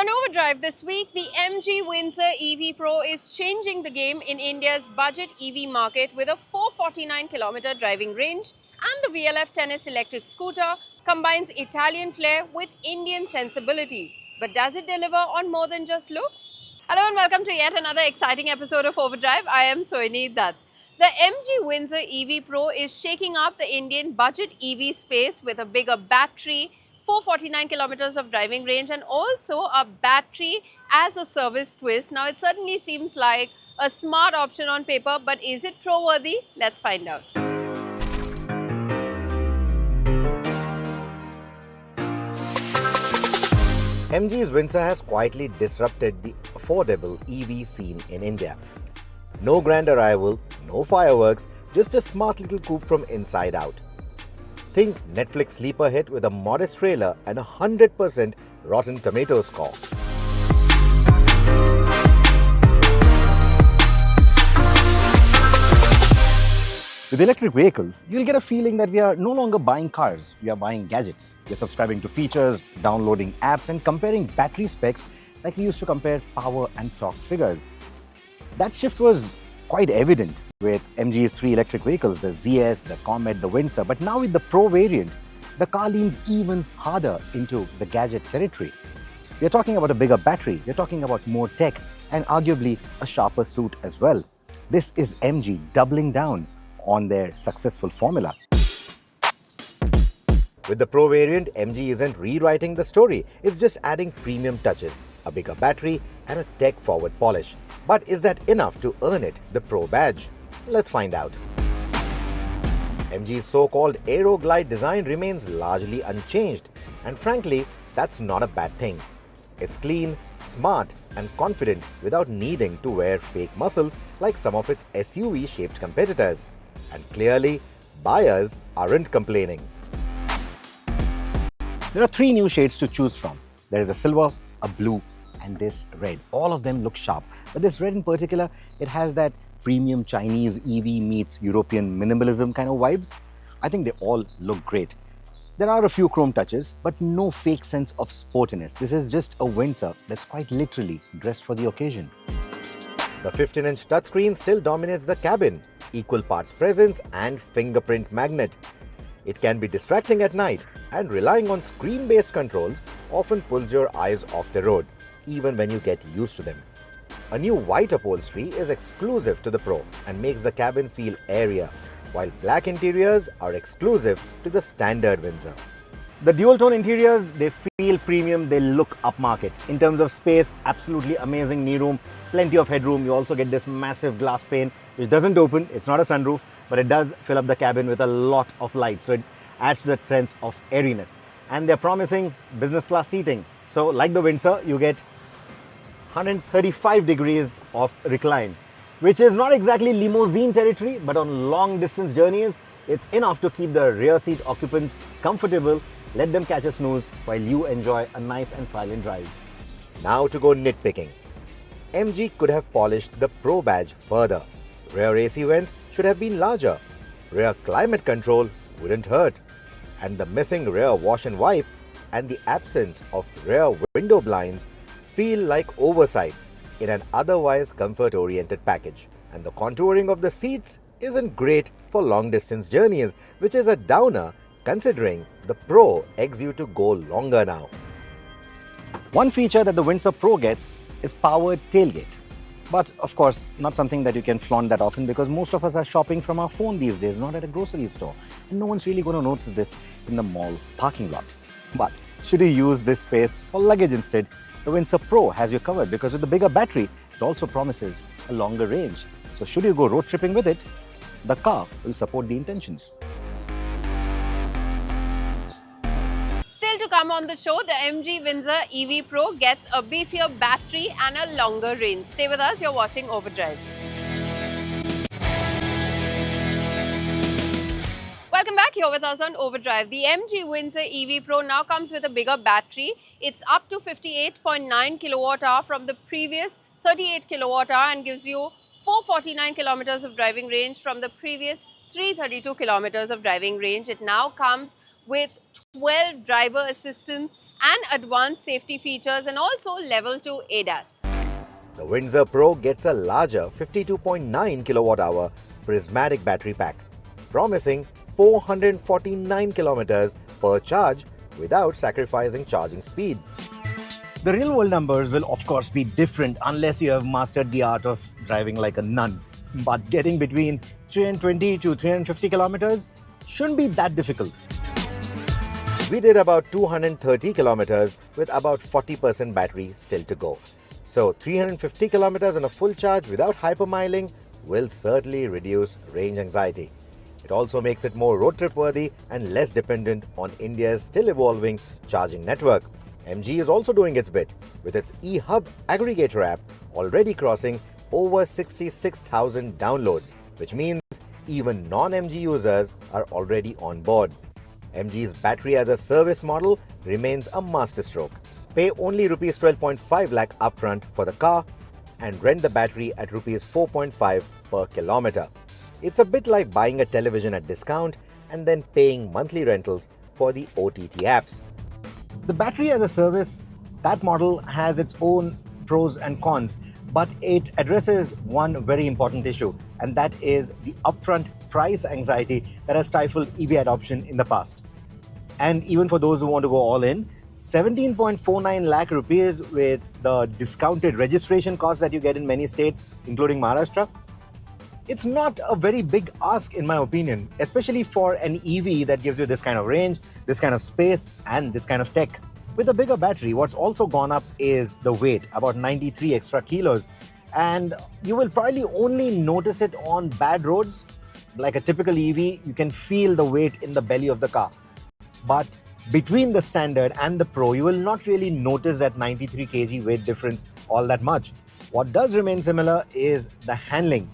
On Overdrive this week, the MG Windsor EV Pro is changing the game in India's budget EV market with a 449-kilometer driving range, and the VLF Tennis Electric Scooter combines Italian flair with Indian sensibility. But does it deliver on more than just looks? Hello and welcome to yet another exciting episode of Overdrive. I am Soini Dutt. The MG Windsor EV Pro is shaking up the Indian budget EV space with a bigger battery, 449 kilometers of driving range, and also a battery as a service twist. Now, it certainly seems like a smart option on paper, but is it pro-worthy? Let's find out. MG's Windsor has quietly disrupted the affordable EV scene in India. No grand arrival, no fireworks, just a smart little coupe from inside out. Think Netflix sleeper hit with a modest trailer and a 100% Rotten Tomatoes score. With electric vehicles, you'll get a feeling that we are no longer buying cars, we are buying gadgets. We're subscribing to features, downloading apps, and comparing battery specs like we used to compare power and torque figures. That shift was quite evident with MG's three electric vehicles, the ZS, the Comet, the Windsor. But now with the Pro variant, the car leans even harder into the gadget territory. We're talking about a bigger battery, we're talking about more tech, and arguably a sharper suit as well. This is MG doubling down on their successful formula. With the Pro variant, MG isn't rewriting the story, it's just adding premium touches, a bigger battery, and a tech-forward polish. But is that enough to earn it the Pro badge? Let's find out. MG's so-called Aero Glide design remains largely unchanged, and frankly, that's not a bad thing. It's clean, smart, and confident without needing to wear fake muscles like some of its SUV-shaped competitors. And clearly, buyers aren't complaining. There are three new shades to choose from. There is a silver, a blue, and this red. All of them look sharp, but this red in particular, it has that premium Chinese EV meets European minimalism kind of vibes. I think they all look great. There are a few chrome touches, but no fake sense of sportiness. This is just a Windsor that's quite literally dressed for the occasion. The 15-inch touchscreen still dominates the cabin, equal parts presence and fingerprint magnet. It can be distracting at night, and relying on screen-based controls often pulls your eyes off the road, even when you get used to them. A new white upholstery is exclusive to the Pro and makes the cabin feel airier, while black interiors are exclusive to the standard Windsor. The dual-tone interiors, they feel premium, they look upmarket. In terms of space, absolutely amazing knee room, plenty of headroom. You also get this massive glass pane, which doesn't open, it's not a sunroof, but it does fill up the cabin with a lot of light, so it adds to that sense of airiness. And they're promising business class seating. So like the Windsor, you get 135 degrees of recline, which is not exactly limousine territory, but on long distance journeys, it's enough to keep the rear seat occupants comfortable, let them catch a snooze while you enjoy a nice and silent drive. Now to go nitpicking. MG could have polished the Pro badge further. Rear AC vents should have been larger. Rear climate control wouldn't hurt. And the missing rear wash and wipe and the absence of rear window blinds feel like oversights in an otherwise comfort-oriented package. And the contouring of the seats isn't great for long-distance journeys, which is a downer considering the Pro eggs you to go longer now. One feature that the Windsor Pro gets is powered tailgate. But of course, not something that you can flaunt that often because most of us are shopping from our phone these days, not at a grocery store. And no one's really going to notice this in the mall parking lot. But should you use this space for luggage instead, the Windsor Pro has you covered because with the bigger battery, it also promises a longer range. So should you go road tripping with it, the car will support the intentions. Still to come on the show, the MG Windsor EV Pro gets a beefier battery and a longer range. Stay with us, you're watching Overdrive. Welcome back here with us on Overdrive. The MG Windsor EV Pro now comes with a bigger battery. It's up to 58.9 kilowatt hour from the previous 38 kilowatt hour and gives you 449 kilometers of driving range from the previous 332 kilometers of driving range. It now comes with driver assistance and advanced safety features, and also level 2 ADAS. The Windsor Pro gets a larger 52.9 kilowatt-hour prismatic battery pack, promising 449 kilometers per charge without sacrificing charging speed. The real-world numbers will of course be different unless you have mastered the art of driving like a nun. But getting between 320 to 350 kilometers shouldn't be that difficult. We did about 230 kilometers with about 40% battery still to go. So 350 kilometers on a full charge without hypermiling will certainly reduce range anxiety. It also makes it more road trip worthy and less dependent on India's still evolving charging network. MG is also doing its bit with its eHub aggregator app already crossing over 66,000 downloads, which means even non-MG users are already on board. MG's battery as a service model remains a masterstroke. Pay only Rs 12.5 lakh upfront for the car and rent the battery at Rs 4.5 per kilometer. It's a bit like buying a television at discount and then paying monthly rentals for the OTT apps. The battery as a service, that model has its own pros and cons, but it addresses one very important issue, and that is the upfront price anxiety that has stifled EV adoption in the past. And even for those who want to go all in, 17.49 lakh rupees with the discounted registration costs that you get in many states, including Maharashtra, it's not a very big ask in my opinion, especially for an EV that gives you this kind of range, this kind of space, and this kind of tech. With a bigger battery, what's also gone up is the weight, about 93 extra kilos. And you will probably only notice it on bad roads. Like a typical EV, you can feel the weight in the belly of the car. But between the Standard and the Pro, you will not really notice that 93 kg weight difference all that much. What does remain similar is the handling.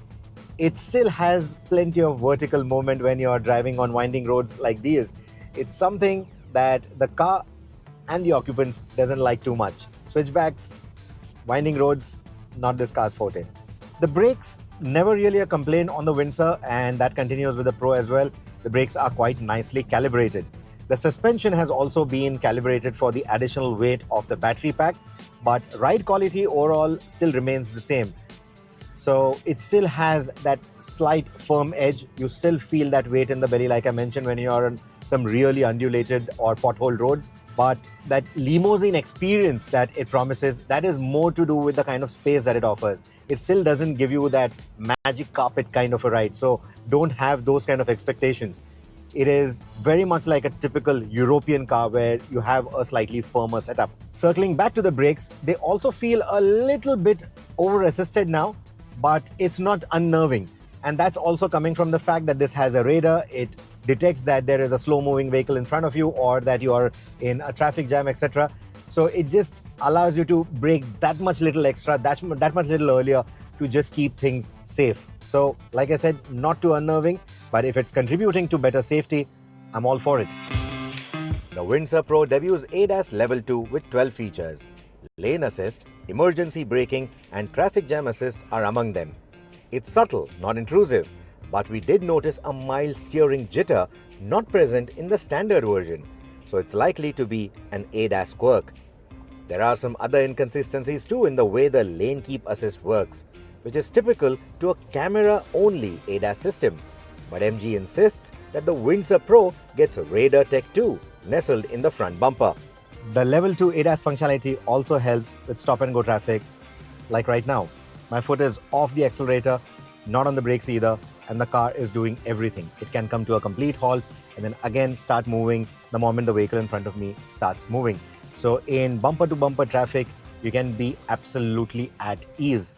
It still has plenty of vertical movement when you are driving on winding roads like these. It's something that the car and the occupants doesn't like too much. Switchbacks, winding roads, not this car's forte. The brakes, never really a complaint on the Windsor, and that continues with the Pro as well. The brakes are quite nicely calibrated. The suspension has also been calibrated for the additional weight of the battery pack, but ride quality overall still remains the same. So it still has that slight firm edge. You still feel that weight in the belly, like I mentioned, when you're on some really undulated or pothole roads. But that limousine experience that it promises, that is more to do with the kind of space that it offers. It still doesn't give you that magic carpet kind of a ride. So don't have those kind of expectations. It is very much like a typical European car where you have a slightly firmer setup. Circling back to the brakes, they also feel a little bit over-assisted now, but it's not unnerving. And that's also coming from the fact that this has a radar. It detects that there is a slow-moving vehicle in front of you or that you are in a traffic jam, etc. So it just allows you to brake that much little extra, that much little earlier to just keep things safe. So, like I said, not too unnerving, but if it's contributing to better safety, I'm all for it. The Windsor Pro debuts ADAS Level 2 with 12 features. Lane assist, emergency braking, and traffic jam assist are among them. It's subtle, not intrusive, but we did notice a mild steering jitter not present in the standard version, so it's likely to be an ADAS quirk. There are some other inconsistencies too in the way the lane keep assist works, which is typical to a camera-only ADAS system. But MG insists that the Windsor Pro gets radar tech too, nestled in the front bumper. The Level 2 ADAS functionality also helps with stop-and-go traffic, like right now. My foot is off the accelerator, not on the brakes either, and the car is doing everything. It can come to a complete halt and then again start moving the moment the vehicle in front of me starts moving. So in bumper-to-bumper traffic, you can be absolutely at ease.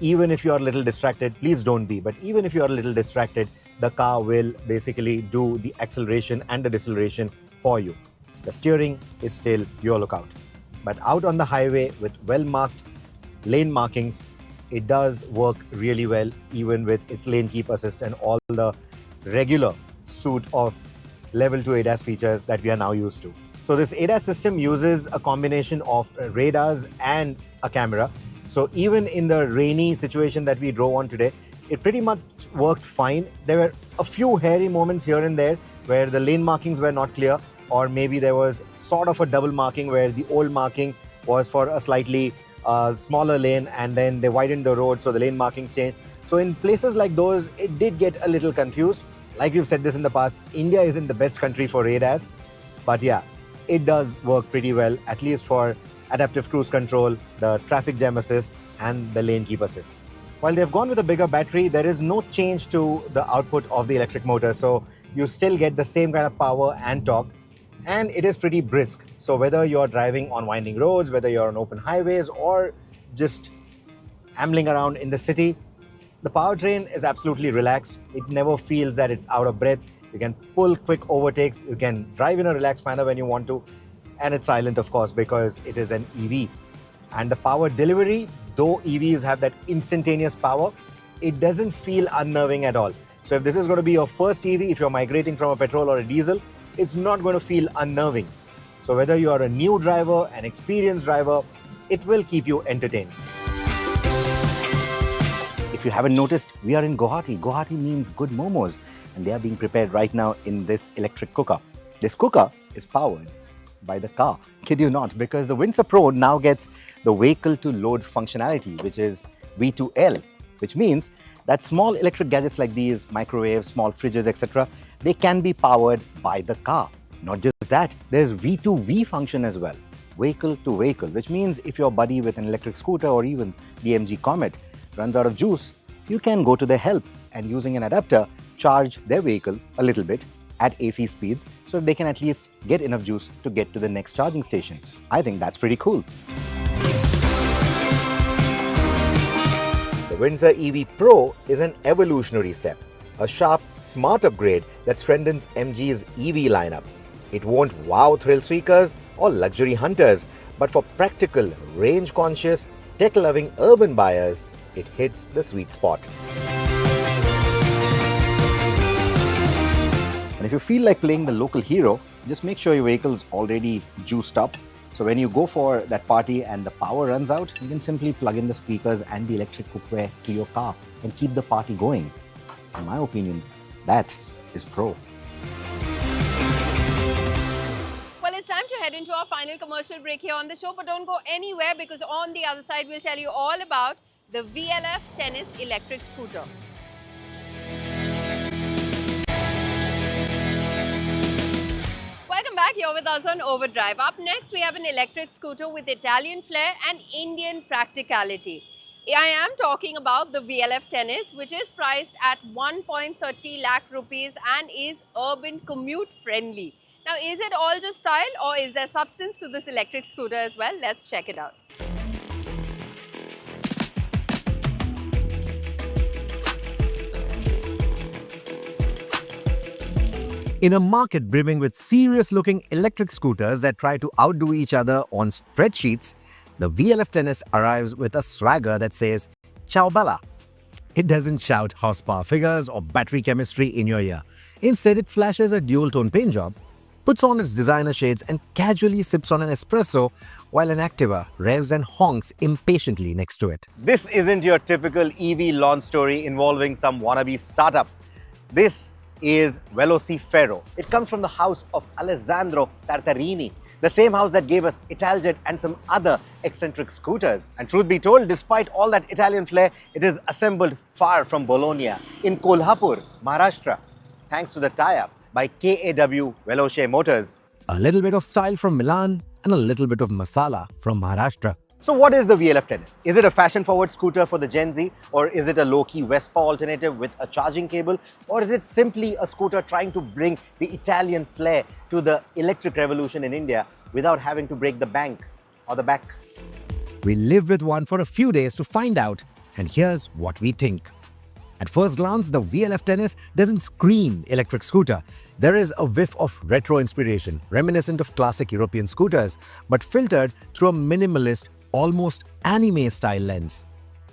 Even if you are a little distracted, please don't be, but even if you are a little distracted, the car will basically do the acceleration and the deceleration for you. The steering is still your lookout. But out on the highway with well-marked lane markings, it does work really well, even with its lane keep assist and all the regular suite of Level 2 ADAS features that we are now used to. So this ADAS system uses a combination of radars and a camera. So even in the rainy situation that we drove on today, it pretty much worked fine. There were a few hairy moments here and there where the lane markings were not clear, or maybe there was sort of a double marking where the old marking was for a slightly smaller lane and then they widened the road, so the lane markings changed. So in places like those, it did get a little confused. Like we've said this in the past, India isn't the best country for ADAS, but yeah, it does work pretty well, at least for adaptive cruise control, the traffic jam assist and the lane keep assist. While they've gone with a bigger battery, there is no change to the output of the electric motor. So you still get the same kind of power and torque, and it is pretty brisk. So whether you're driving on winding roads, whether you're on open highways or just ambling around in the city, the powertrain is absolutely relaxed. It never feels that it's out of breath. You can pull quick overtakes. You can drive in a relaxed manner when you want to. And it's silent, of course, because it is an EV. And the power delivery, though EVs have that instantaneous power, it doesn't feel unnerving at all. So if this is going to be your first EV, if you're migrating from a petrol or a diesel, it's not going to feel unnerving. So whether you are a new driver, an experienced driver, it will keep you entertained. If you haven't noticed, we are in Guwahati. Guwahati means good momos, and they are being prepared right now in this electric cooker. This cooker is powered by the car. Kid you not, because the Windsor Pro now gets the vehicle to load functionality, which is V2L, which means that small electric gadgets like these, microwaves, small fridges, etc., they can be powered by the car. Not just that, there's V2V function as well, vehicle to vehicle, which means if your buddy with an electric scooter or even the MG Comet runs out of juice, you can go to their help and using an adapter, charge their vehicle a little bit at AC speeds so they can at least get enough juice to get to the next charging station. I think that's pretty cool. The Windsor EV Pro is an evolutionary step, a sharp, smart upgrade that strengthens MG's EV lineup. It won't wow thrill seekers or luxury hunters, but for practical, range-conscious, tech-loving urban buyers, it hits the sweet spot. And if you feel like playing the local hero, just make sure your vehicle's already juiced up. So when you go for that party and the power runs out, you can simply plug in the speakers and the electric cookware to your car and keep the party going. In my opinion, that is pro. Well, it's time to head into our final commercial break here on the show, but don't go anywhere because on the other side, we'll tell you all about the VLF Tennis Electric Scooter. Welcome back, here with us on Overdrive. Up next, we have an electric scooter with Italian flair and Indian practicality. I am talking about the VLF Tennis, which is priced at 1.30 lakh rupees and is urban commute friendly. Now, is it all just style or is there substance to this electric scooter as well? Let's check it out. In a market brimming with serious-looking electric scooters that try to outdo each other on spreadsheets, the VLF Tennis arrives with a swagger that says, "Ciao Bella." It doesn't shout horsepower figures or battery chemistry in your ear. Instead, it flashes a dual-tone paint job, puts on its designer shades and casually sips on an espresso while an Activa revs and honks impatiently next to it. This isn't your typical EV launch story involving some wannabe startup. This is Velocifero. It comes from the house of Alessandro Tartarini, the same house that gave us Italjet and some other eccentric scooters. And truth be told, despite all that Italian flair, it is assembled far from Bologna in Kolhapur, Maharashtra, thanks to the tie-up by KAW Veloce Motors. A little bit of style from Milan and a little bit of masala from Maharashtra. So what is the VLF Tennis? Is it a fashion-forward scooter for the Gen Z? Or is it a low-key Vespa alternative with a charging cable? Or is it simply a scooter trying to bring the Italian flair to the electric revolution in India without having to break the bank or the back? We lived with one for a few days to find out, and here's what we think. At first glance, the VLF Tennis doesn't scream electric scooter. There is a whiff of retro inspiration, reminiscent of classic European scooters, but filtered through a minimalist, almost anime-style lens.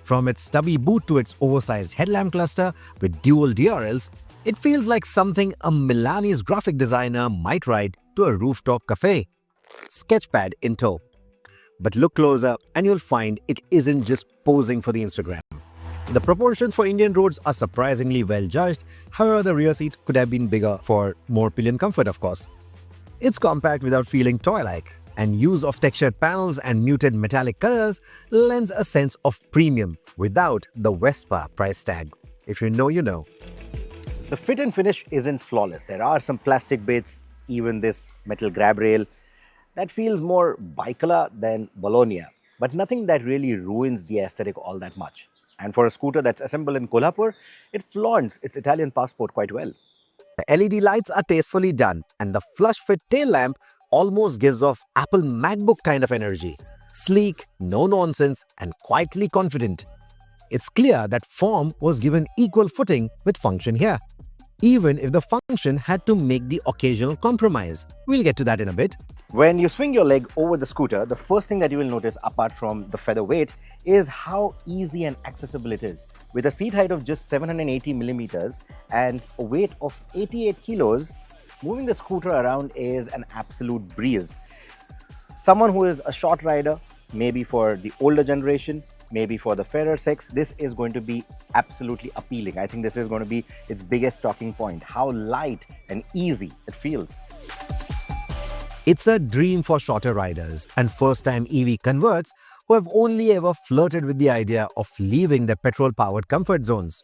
From its stubby boot to its oversized headlamp cluster with dual DRLs, it feels like something a Milanese graphic designer might ride to a rooftop cafe. Sketchpad in tow. But look closer and you'll find it isn't just posing for the Instagram. The proportions for Indian roads are surprisingly well judged, however the rear seat could have been bigger for more pillion comfort, of course. It's compact without feeling toy-like, and use of textured panels and muted metallic colors lends a sense of premium without the Vespa price tag. If you know, you know. The fit and finish isn't flawless. There are some plastic bits, even this metal grab rail, that feels more bicolor than Bologna, but nothing that really ruins the aesthetic all that much. And for a scooter that's assembled in Kolhapur, it flaunts its Italian passport quite well. The LED lights are tastefully done, and the flush-fit tail lamp almost gives off Apple MacBook kind of energy. Sleek, no nonsense, and quietly confident. It's clear that form was given equal footing with function here, even if the function had to make the occasional compromise. We'll get to that in a bit. When you swing your leg over the scooter, the first thing that you will notice, apart from the feather weight, is how easy and accessible it is. With a seat height of just 780 millimeters and a weight of 88 kilos, moving the scooter around is an absolute breeze. Someone who is a short rider, maybe for the older generation, maybe for the fairer sex, this is going to be absolutely appealing. I think this is going to be its biggest talking point, how light and easy it feels. It's a dream for shorter riders and first-time EV converts who have only ever flirted with the idea of leaving their petrol-powered comfort zones.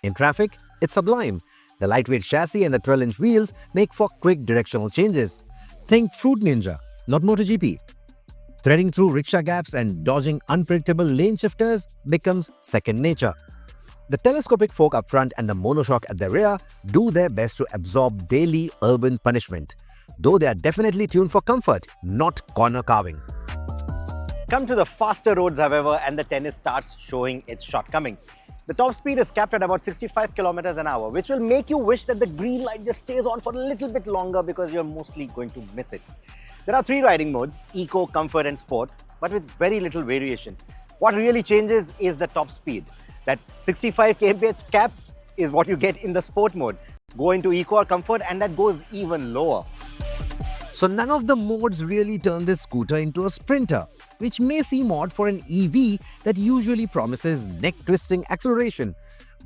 In traffic, it's sublime. The lightweight chassis and the 12-inch wheels make for quick directional changes. Think Fruit Ninja, not MotoGP. Threading through rickshaw gaps and dodging unpredictable lane shifters becomes second nature. The telescopic fork up front and the monoshock at the rear do their best to absorb daily urban punishment, though they are definitely tuned for comfort, not corner carving. Come to the faster roads, however, and the Tennis starts showing its shortcoming. The top speed is capped at about 65 kilometers an hour, which will make you wish that the green light just stays on for a little bit longer because you're mostly going to miss it. There are 3 riding modes, Eco, Comfort and Sport, but with very little variation. What really changes is the top speed. That 65 kmph cap is what you get in the Sport mode. Go into Eco or Comfort and that goes even lower. So none of the modes really turn this scooter into a sprinter, which may seem odd for an EV that usually promises neck-twisting acceleration.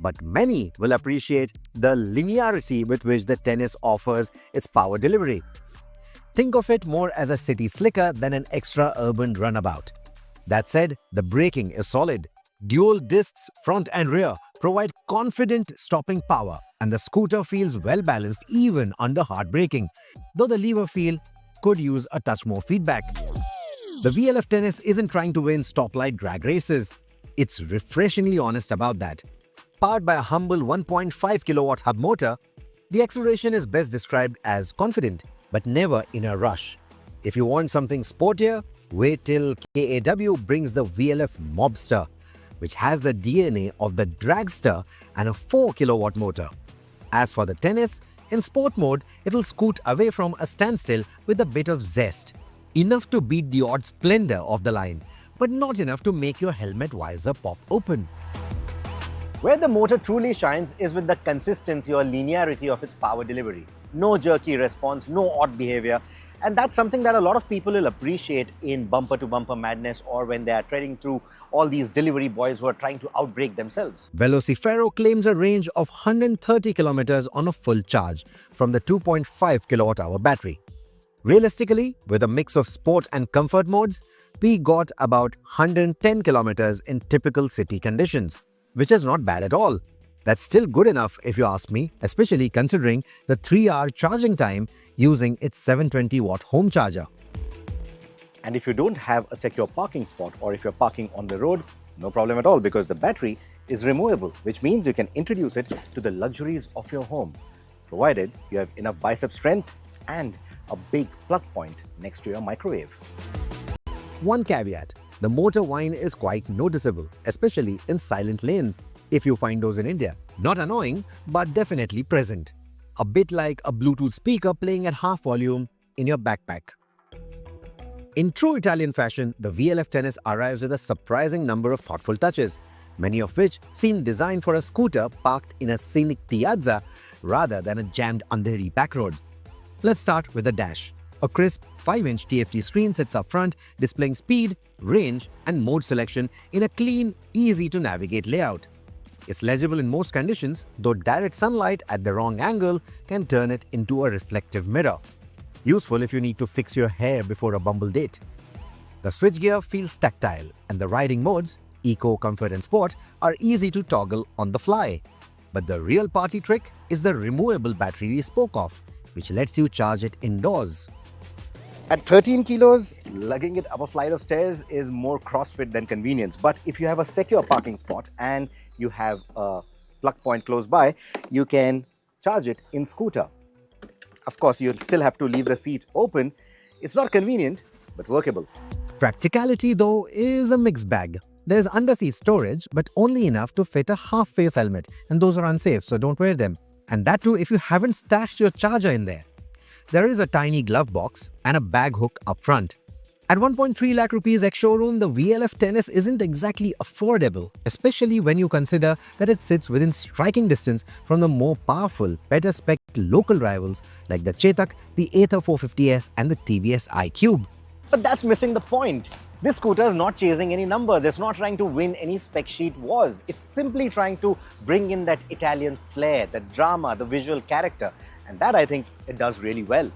But many will appreciate the linearity with which the Tennis offers its power delivery. Think of it more as a city slicker than an extra urban runabout. That said, the braking is solid. Dual discs front and rear provide confident stopping power, and the scooter feels well balanced even under hard braking, though the lever feel could use a touch more feedback. The VLF Tennis isn't trying to win stoplight drag races. It's refreshingly honest about that. Powered by a humble 1.5 kilowatt hub motor, the acceleration is best described as confident, but never in a rush. If you want something sportier, wait till KAW brings the VLF Mobster, which has the DNA of the dragster and a 4 kilowatt motor. As for the Tennis, in sport mode, it'll scoot away from a standstill with a bit of zest. Enough to beat the odd splendor of the line, but not enough to make your helmet visor pop open. Where the motor truly shines is with the consistency or linearity of its power delivery. No jerky response, no odd behavior, and that's something that a lot of people will appreciate in bumper-to-bumper madness or when they are treading through all these delivery boys who are trying to outbrake themselves. Velocifero claims a range of 130 kilometers on a full charge from the 2.5 kilowatt-hour battery. Realistically, with a mix of sport and comfort modes, we got about 110 kilometers in typical city conditions, which is not bad at all. That's still good enough if you ask me, especially considering the 3-hour charging time using its 720-watt home charger. And if you don't have a secure parking spot or if you're parking on the road, no problem at all because the battery is removable, which means you can introduce it to the luxuries of your home, provided you have enough bicep strength and a big plug point next to your microwave. One caveat, the motor whine is quite noticeable, especially in silent lanes, if you find those in India. Not annoying, but definitely present. A bit like a Bluetooth speaker playing at half volume in your backpack. In true Italian fashion, the VLF Tennis arrives with a surprising number of thoughtful touches, many of which seem designed for a scooter parked in a scenic piazza rather than a jammed Andheri back road. Let's start with the dash. A crisp 5-inch TFT screen sits up front, displaying speed, range, and mode selection in a clean, easy-to-navigate layout. It's legible in most conditions, though direct sunlight at the wrong angle can turn it into a reflective mirror. useful if you need to fix your hair before a Bumble date. The switchgear feels tactile, and the riding modes, Eco, Comfort and Sport, are easy to toggle on the fly. But the real party trick is the removable battery we spoke of, which lets you charge it indoors. At 13 kilos, lugging it up a flight of stairs is more CrossFit than convenience. But if you have a secure parking spot and you have a plug point close by, you can charge it in scooter. Of course, you'll still have to leave the seat open. It's not convenient, but workable. Practicality, though, is a mixed bag. There's underseat storage, but only enough to fit a half-face helmet, and those are unsafe, so don't wear them. And that too if you haven't stashed your charger in there. There is a tiny glove box and a bag hook up front. At 1.3 lakh rupees ex-showroom, the VLF Tennis isn't exactly affordable, especially when you consider that it sits within striking distance from the more powerful, better spec local rivals like the Chetak, the Ather 450S and the TVS iQube. But that's missing the point. This scooter is not chasing any numbers. It's not trying to win any spec sheet wars. It's simply trying to bring in that Italian flair, the drama, the visual character. And that, I think, it does really well.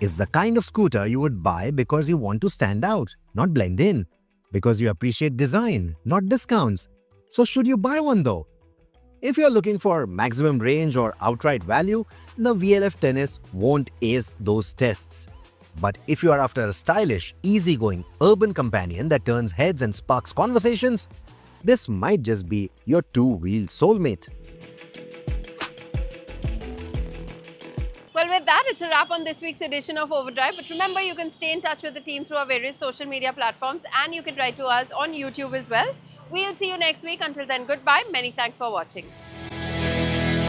Is the kind of scooter you would buy because you want to stand out, not blend in. Because you appreciate design, not discounts. So should you buy one though? If you're looking for maximum range or outright value, the VLF Tennis won't ace those tests. But if you are after a stylish, easygoing urban companion that turns heads and sparks conversations, this might just be your two-wheel soulmate. Well, with that, it's a wrap on this week's edition of Overdrive. But remember, you can stay in touch with the team through our various social media platforms, and you can write to us on YouTube as well. We'll see you next week. Until then, goodbye. Many thanks for watching.